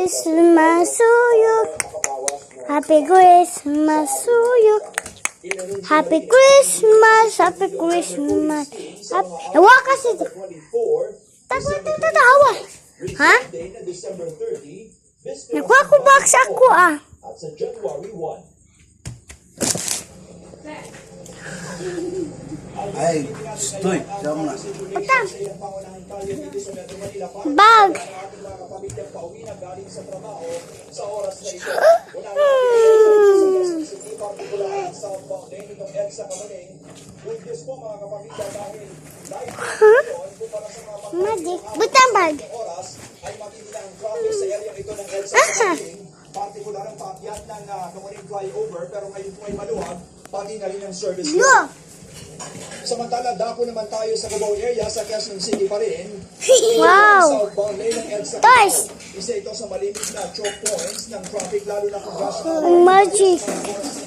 Christmas to you. Happy Christmas to you. Happy Christmas, Happy Christmas. Hawa kasi. Tawa. Ha? Nakuha ko box ako ah. At sa January 1. Ay, stoy, jam na. Ata. Bag. Magic. Butang bag. Aha. Partikular ang paakyat ng Kamuning flyover pero ngayon po ay maluwag pati na rin ang service. Go. Samantala, dako naman tayo sa Cubao area sa Quezon City pa rin. Wow. Southbound lane ng EDSA Toys. Cubao. Isa ito sa malimit na choke points ng traffic lalo na kung rush hour. Magic.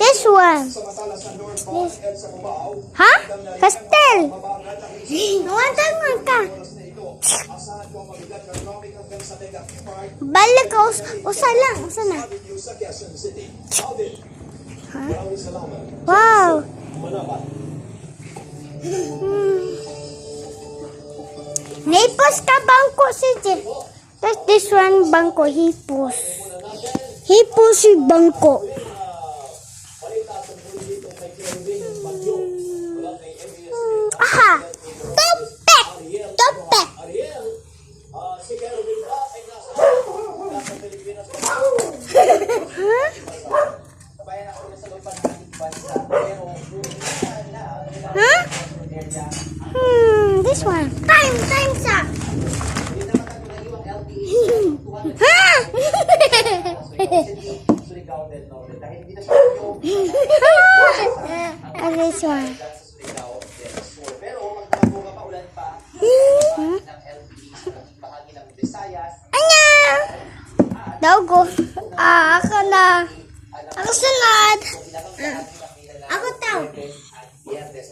This one. Samantala sa northbound EDSA Cubao. Ha? Pastel. Mabagal na Nawantang ka. oras na ito. Asahan ko ang mabigat na traffic hanggang sa Tega Park Balik ka. Usa lang. Usa na. Avenue sa Quezon City. Alvin, maraming salamat. Wow. Manabat. Hipos ka bangko si Jeff. Tapos this one bangko hipos. Hipos si bangko. Aha. Topek. Topek. Huh? This one. Time sa. This one. Anya! Dogo. Ako na. Ako sunod. Ako tao.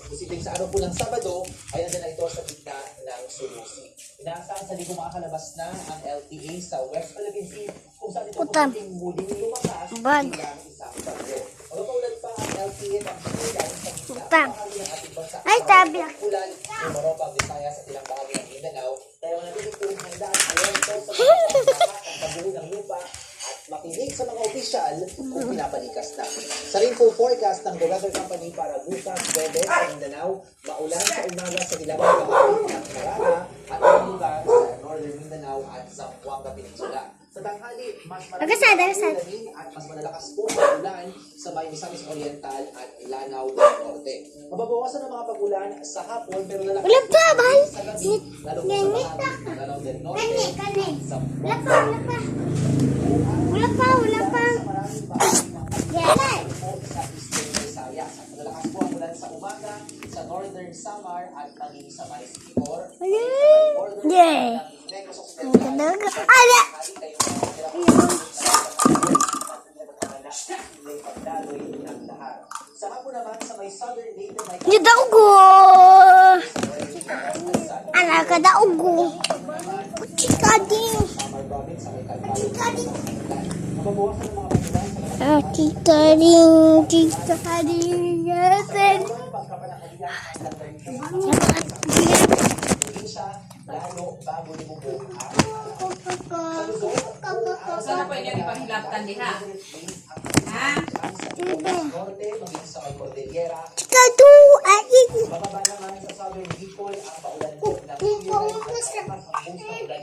Posibleng sa araw po ng Sabado ay nandun na ito sa gitna ng Sulusi. Inaasahan sa linggo makakalabas na ang LTA sa West Philippine Sea kung saan ito Putam. posibleng muling lumakas Bag. bilang isang bagyo. Magpaulan pa ang LTA ng Pilipinas sa gitna Putam. bahagi ng ating bansa. Ay, tabi. Ulan, Europa, Visayas at ilang bahagi ng Mindanao. Kaya nandito po ang handaan ayon ito sa ang pagbuo ng lupa at makinig sa mga opisyal kung pinapalikas na. Sa rin po forecast ng The Weather Company para bukas, Bebe, sa Mindanao, maulan sa umaga sa ilang bahagi ng Caraga at ilang lugar sa Northern Mindanao at Zamboanga Peninsula. Sa tanghali, mas Agasad. ulanin at mas malalakas po ang ulan sa may Misamis Oriental at Lanao del Norte. Mababawasan ang mga pag-ulan sa hapon pero lalakas Wala pa, bahal. sa gabi, lalo po sa bahagi ng Lanao del Norte Kani. at Zamboanga. Wala pa. Maraming bahagi ng Yan. po sa Eastern Visayas. At malalakas po ang ulan sa umaga sa Northern Samar at maging sa may Sikihor. Yay. Negros Occidental. Ala. Sa hapon naman sa may southern Leyte, may Yung daugo. Anak ka daugo. Puchika din. Samar province sa may Calpalo. Puchika din. Mababawasan ang mga pagkulan sa Puchika din. Puchika din. Yasin. pagkapanakalian ng probinsya, lalo bago limubo ang Sana po inyo ipaghilaptan diha. Ha? norte, maging sa may Cordillera. Chika do. Ay. Bababa naman sa southern Bicol ang paulan po ng Pilipinas at mas ang ulan